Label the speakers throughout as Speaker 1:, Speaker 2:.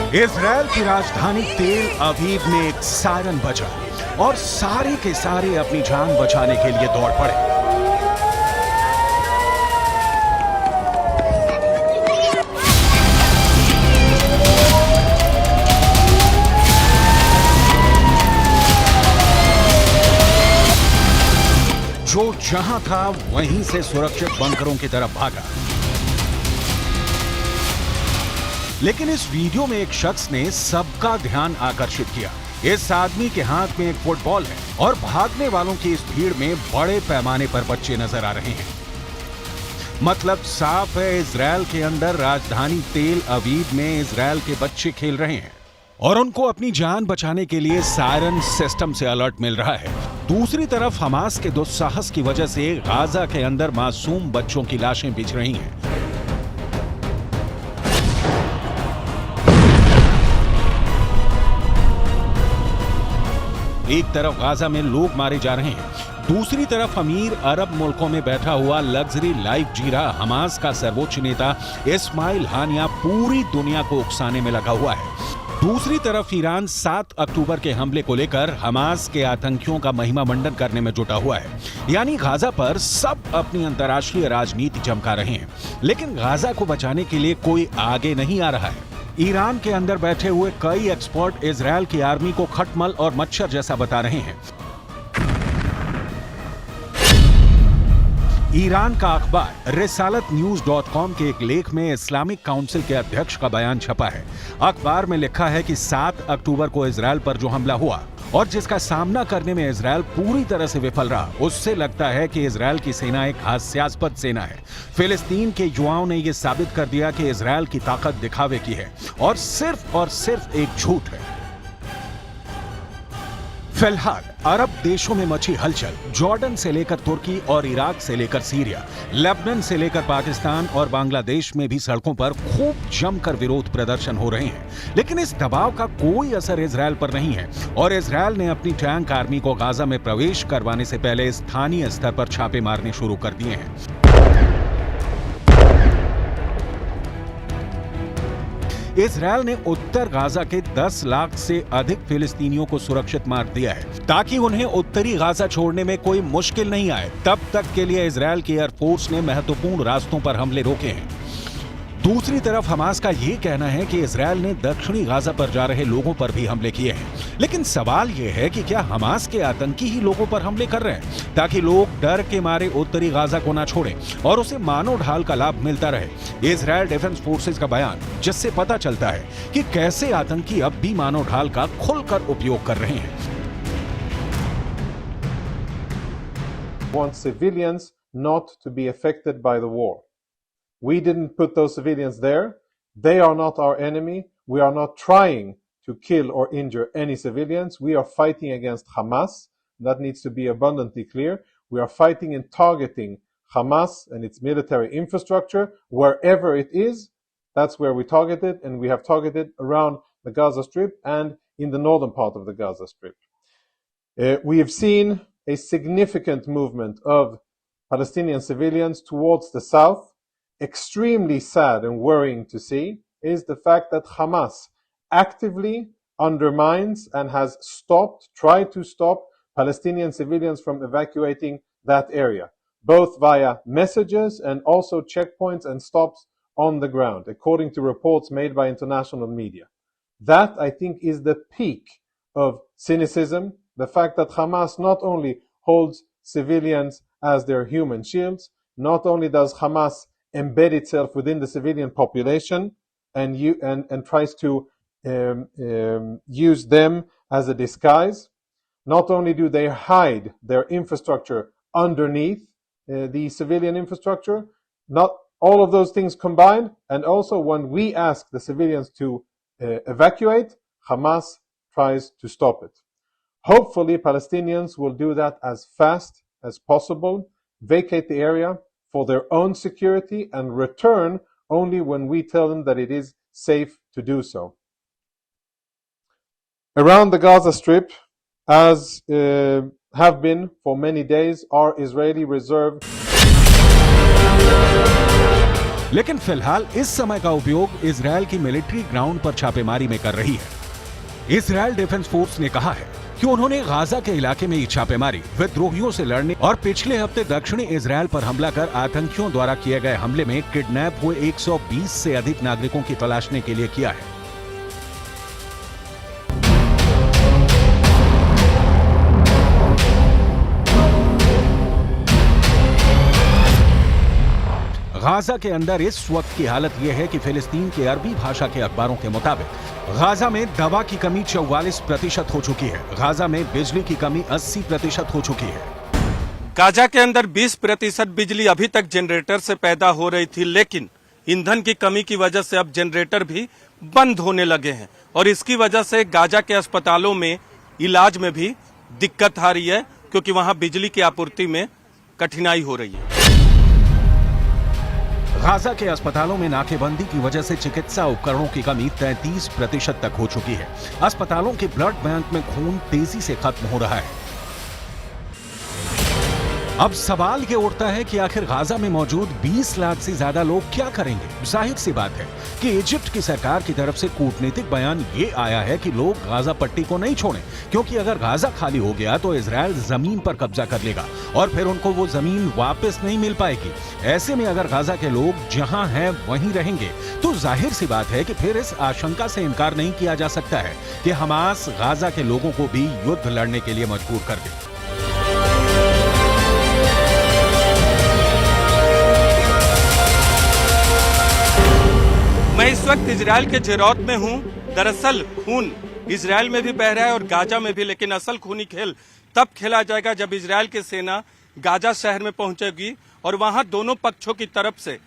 Speaker 1: Israel की राजधानी तेल अवीव में एक सायरन बजा और सारे के सारे अपनी जान बचाने के लिए दौड़ पड़े। जो जहां था वहीं से सुरक्षित बंकरों की तरफ भागा। लेकिन इस वीडियो में एक शख्स ने सबका ध्यान आकर्षित किया। इस आदमी के हाथ में एक फुटबॉल है और भागने वालों की इस भीड़ में बड़े पैमाने पर बच्चे नजर आ रहे हैं। मतलब साफ है, इजराइल के अंदर राजधानी तेल अवीव में इजराइल के बच्चे खेल रहे हैं और उनको अपनी जान बचाने के लिए सायरन सिस्टम से अलर्ट मिल रहा है। दूसरी तरफ हमास के दुस्साहस की वजह से गाजा के अंदर मासूम बच्चों की लाशें बिछ रही हैं। एक तरफ गाजा में लोग मारे जा रहे हैं, दूसरी तरफ अमीर अरब मुल्कों में बैठा हुआ लग्जरी लाइफ जी रहा हमास का सर्वोच्च नेता इस्माइल हानिया पूरी दुनिया को उकसाने में लगा हुआ है। दूसरी तरफ ईरान 7 अक्टूबर के हमले को लेकर हमास के आतंकियों का महिमा मंडन करने में जुटा हुआ है। यानी गाजा पर सब अपनी अंतर्राष्ट्रीय राजनीति चमका रहे हैं, लेकिन गाजा को बचाने के लिए कोई आगे नहीं आ रहा है। ईरान के अंदर बैठे हुए कई एक्सपर्ट इजराइल की आर्मी को खटमल और मच्छर जैसा बता रहे हैं। ईरान का अखबार रिसालतन्यूज.com के एक लेख में इस्लामिक काउंसिल के अध्यक्ष का बयान छपा है। अखबार में लिखा है कि 7 अक्टूबर को इजराइल पर जो हमला हुआ और जिसका सामना करने में इजराइल पूरी तरह से विफल रहा, उससे लगता है कि इजराइल की सेना एक हास्यास्पद सेना है। फिलिस्तीन के युवाओं ने यह साबित कर दिया कि इजराइल की ताकत दिखावे की है और सिर्फ एक झूठ है। फिलहाल अरब देशों में मची हलचल। जॉर्डन से लेकर तुर्की और इराक से लेकर सीरिया, लेबनान से लेकर पाकिस्तान और बांग्लादेश में भी सड़कों पर खूब जमकर विरोध प्रदर्शन हो रहे हैं। लेकिन इस दबाव का कोई असर इजराइल पर नहीं है और इजराइल ने अपनी टैंक आर्मी को गाजा में प्रवेश करवाने से पहले स्थानीय स्तर पर छापे मारने शुरू कर दिए हैं। इजराइल ने उत्तर गाजा के 10 लाख से अधिक फिलिस्तीनियों को सुरक्षित मार दिया है ताकि उन्हें उत्तरी गाजा छोड़ने में कोई मुश्किल नहीं आए। तब तक के लिए इजराइल की एयरफोर्स ने महत्वपूर्ण रास्तों पर हमले रोके हैं। दूसरी तरफ हमास का यह कहना है कि इजराइल ने दक्षिणी गाजा पर जा रहे लोगों पर भी हमले किए हैं। लेकिन सवाल यह है कि क्या हमास के आतंकी ही लोगों पर हमले कर रहे हैं ताकि लोग डर के मारे उत्तरी गाजा को ना छोड़ें और उसे मानो ढाल का लाभ मिलता रहे। इजराइल डिफेंस फोर्सेस का बयान, जिससे पता चलता है कि कैसे आतंकी अब भी मानो ढाल का खुलकर उपयोग कर रहे हैं।
Speaker 2: Want civilians not to be affected by the war. We didn't put those civilians there. They are not our enemy. We are not trying to kill or injure any civilians. We are fighting against Hamas. That needs to be abundantly clear. We are fighting and targeting Hamas and its military infrastructure wherever it is. That's where we target it, and we have targeted around the Gaza Strip and in the northern part of the Gaza Strip. We have seen a significant movement of Palestinian civilians towards the south. Extremely sad and worrying to see is the fact that Hamas actively undermines and has tried to stop Palestinian civilians from evacuating that area, both via messages and also checkpoints and stops on the ground, according to reports made by international media. That, I think, is the peak of cynicism, the fact that Hamas not only holds civilians as their human shields, not only does Hamas embed itself within the civilian population and tries to use them as a disguise. Not only do they hide their infrastructure underneath the civilian infrastructure, not all of those things combined, and also when we ask the civilians to evacuate, Hamas tries to stop it. Hopefully, Palestinians will do that as fast as possible, vacate the area for their own security, and return only when we tell them that it is safe to do so. Around the Gaza Strip, as have been for many days, are Israeli reserve
Speaker 1: लेकिन फिलहाल इस समय का उपयोग Israel की military ground पर छापेमारी में कर रही है। इजरायल डिफेंस फोर्स ने कहा है कि उन्होंने गाजा के इलाके में छापेमारी, विद्रोहियों से लड़ने और पिछले हफ्ते दक्षिणी इजरायल पर हमला कर आतंकियों द्वारा किए गए हमले में किडनैप हुए 120 से अधिक नागरिकों की तलाशने के लिए किया है। गाजा के अंदर इस वक्त की हालत यह है कि फिलिस्तीन के अरबी भाषा के अखबारों के मुताबिक गाजा में दवा की कमी 44% हो चुकी है। गाजा में बिजली की कमी 80% हो चुकी है।
Speaker 3: गाजा के अंदर 20% बिजली अभी तक जनरेटर से पैदा हो रही थी, लेकिन ईंधन की कमी की वजह से अब जनरेटर भी बंद होने लगे हैं और इसकी वजह से गाजा के अस्पतालों में इलाज में भी दिक्कत आ रही है, क्योंकि वहां बिजली की आपूर्ति में कठिनाई हो रही है।
Speaker 1: गाजा के अस्पतालों में नाकेबंदी की वजह से चिकित्सा उपकरणों की कमी 33% तक हो चुकी है। अस्पतालों के ब्लड बैंक में खून तेजी से खत्म हो रहा है। अब सवाल ये उठता है कि आखिर गाजा में मौजूद 20 लाख से ज्यादा लोग क्या करेंगे। जाहिर सी बात है कि इजिप्ट की सरकार की तरफ से कूटनीतिक बयान ये आया है कि लोग गाजा पट्टी को नहीं छोड़ें, क्योंकि अगर गाजा खाली हो गया तो इजरायल जमीन पर कब्जा कर लेगा और फिर उनको वो जमीन वापस नहीं मिल पाएगी। ऐसे में अगर गाजा के लोग जहां हैं वहीं रहेंगे तो जाहिर सी बात है कि फिर इस आशंका से इनकार नहीं किया जा सकता है कि हमास गाजा के लोगों को भी युद्ध लड़ने के लिए मजबूर कर दे।
Speaker 3: मैं इस वक्त इजरायल के जेरौत में हूं। दरअसल खून इजरायल में भी बह रहा है और गाजा में भी, लेकिन असल खूनी खेल तब खेला जाएगा जब इजरायल की सेना गाजा शहर में पहुंचेगी और वहां दोनों पक्षों की तरफ से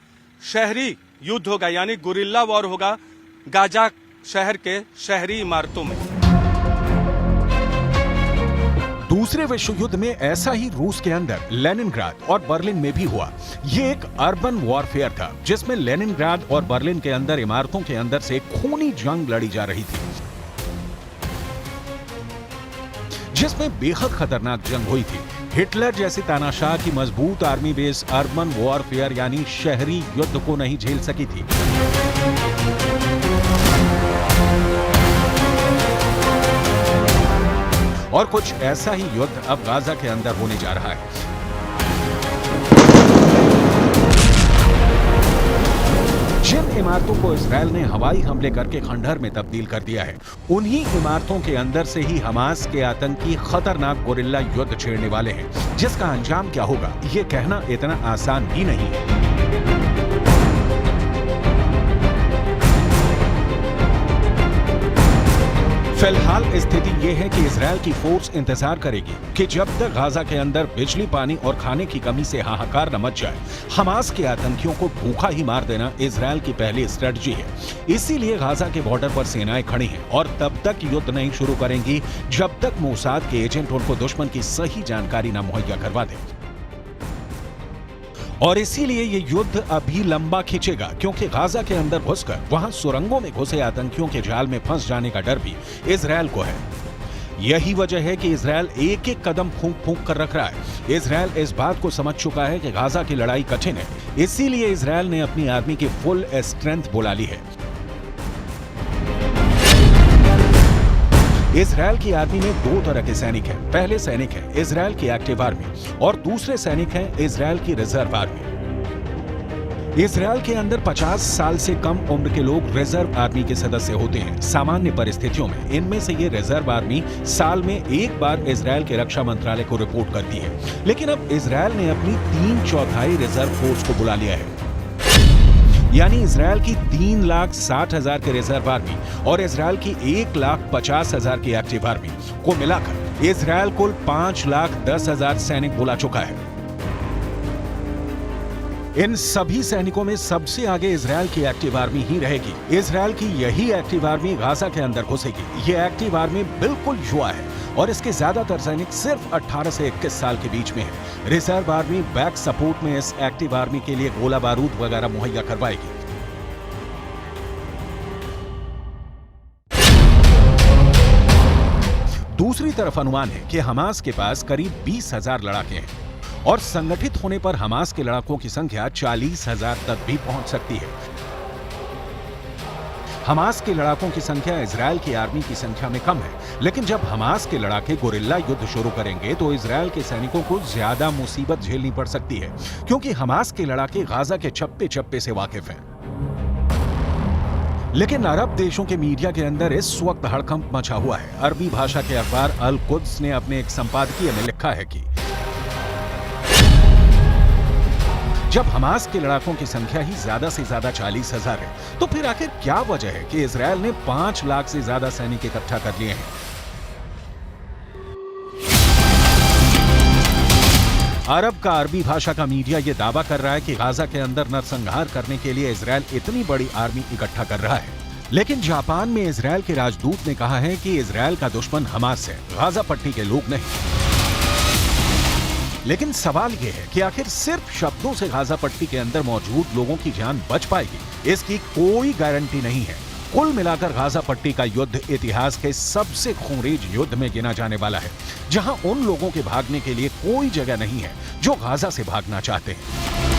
Speaker 3: शहरी युद्ध होगा, यानी गुरिल्ला वॉर होगा गाजा शहर के शहरी इमारतों में।
Speaker 1: दूसरे विश्व युद्ध में ऐसा ही रूस के अंदर लेनिनग्राद और बर्लिन में भी हुआ। ये एक अर्बन वॉरफेयर था जिसमें लेनिनग्राद और बर्लिन के अंदर इमारतों के अंदर से खूनी जंग लड़ी जा रही थी, जिसमें बेहद खतरनाक जंग हुई थी। हिटलर जैसी तानाशाह की मजबूत आर्मी बेस अर्बन वॉरफेयर यानी शहरी युद्ध को नहीं झेल सकी थी। और कुछ ऐसा ही युद्ध अब गाजा के अंदर होने जा रहा है। जिन इमारतों को इजरायल ने हवाई हमले करके खंडहर में तब्दील कर दिया है, उन्हीं इमारतों के अंदर से ही हमास के आतंकी खतरनाक गोरिल्ला युद्ध छेड़ने वाले हैं, जिसका अंजाम क्या होगा ये कहना इतना आसान भी नहीं है। फिलहाल स्थिति यह है कि इजरायल की फोर्स इंतजार करेगी कि जब तक गाजा के अंदर बिजली, पानी और खाने की कमी से हाहाकार न मच जाए। हमास के आतंकियों को भूखा ही मार देना इजरायल की पहली स्ट्रेटजी है। इसीलिए गाजा के बॉर्डर पर सेनाएं खड़ी हैं और तब तक युद्ध नहीं शुरू करेंगी जब तक मोसाद के एजेंट उनको दुश्मन की सही जानकारी न मुहैया करवा दें। और इसीलिए ये युद्ध अभी लंबा खींचेगा, क्योंकि गाजा के अंदर घुसकर वहां सुरंगों में घुसे आतंकियों के जाल में फंस जाने का डर भी इजरायल को है। यही वजह है कि इजरायल एक एक कदम फूंक फूंक कर रख रहा है। इजरायल इस बात को समझ चुका है कि गाजा की लड़ाई कठिन है, इसीलिए इजरायल ने अपनी आर्मी की फुल स्ट्रेंथ बुला ली है। इजरायल की आर्मी में दो तरह के सैनिक हैं। पहले सैनिक हैं इजरायल की एक्टिव आर्मी और दूसरे सैनिक हैं इजरायल की रिजर्व आर्मी। इजरायल के अंदर 50 साल से कम उम्र के लोग रिजर्व आर्मी के सदस्य होते हैं। सामान्य परिस्थितियों में इनमें से ये रिजर्व आर्मी साल में एक बार इजरायल के रक्षा मंत्रालय को रिपोर्ट करती है, लेकिन अब इजरायल ने अपनी 3/4 रिजर्व फोर्स को बुला लिया है। यानी इजरायल की 3,60,000 के रिजर्व आर्मी और इजरायल की 1,50,000 की एक्टिव आर्मी को मिलाकर इजरायल कुल 5,10,000 सैनिक बुला चुका है। इन सभी सैनिकों में सबसे आगे इजरायल की एक्टिव आर्मी ही रहेगी। इजरायल की यही एक्टिव आर्मी गाजा के अंदर घुसेगी। ये एक्टिव आर्मी बिल्कुल युवा है और इसके ज्यादातर सैनिक सिर्फ 18 से 21 साल के बीच में है। रिजर्व आर्मी बैक सपोर्ट में इस एक्टिव आर्मी के लिए गोला बारूद वगैरह मुहैया करवाएगी। दूसरी तरफ अनुमान है कि हमास के पास करीब 20,000 लड़ाके हैं और संगठित होने पर हमास के लड़ाकों की संख्या 40,000 तक भी पहुंच सकती है। हमास के लड़ाकों की संख्या इजरायल की आर्मी की संख्या में कम है, लेकिन जब हमास के लड़ाके गोरिल्ला युद्ध शुरू करेंगे तो इजरायल के सैनिकों को ज्यादा मुसीबत झेलनी पड़ सकती है, क्योंकि हमास के लड़ाके गाजा के चप्पे चप्पे से वाकिफ हैं। लेकिन अरब देशों के मीडिया के अंदर इस वक्त हड़कंप मचा हुआ है। अरबी भाषा के अखबार अल कुद्स ने अपने एक संपादकीय में लिखा है कि जब हमास के लड़ाकों की संख्या ही ज्यादा से ज्यादा 40,000 है, तो फिर आखिर क्या वजह है कि इजरायल ने 5 लाख से ज्यादा सैनिक इकट्ठा कर लिए हैं। अरब का अरबी भाषा का मीडिया यह दावा कर रहा है कि गाजा के अंदर नरसंहार करने के लिए इजरायल इतनी बड़ी आर्मी इकट्ठा कर रहा है। लेकिन जापान में इजरायल के राजदूत ने कहा है कि इजरायल का दुश्मन हमास है, गाजा पट्टी के लोग नहीं। लेकिन सवाल यह है कि आखिर सिर्फ शब्दों से गाजा पट्टी के अंदर मौजूद लोगों की जान बच पाएगी, इसकी कोई गारंटी नहीं है। कुल मिलाकर गाजा पट्टी का युद्ध इतिहास के सबसे खूंरेज युद्ध में गिना जाने वाला है, जहां उन लोगों के भागने के लिए कोई जगह नहीं है जो गाजा से भागना चाहते हैं।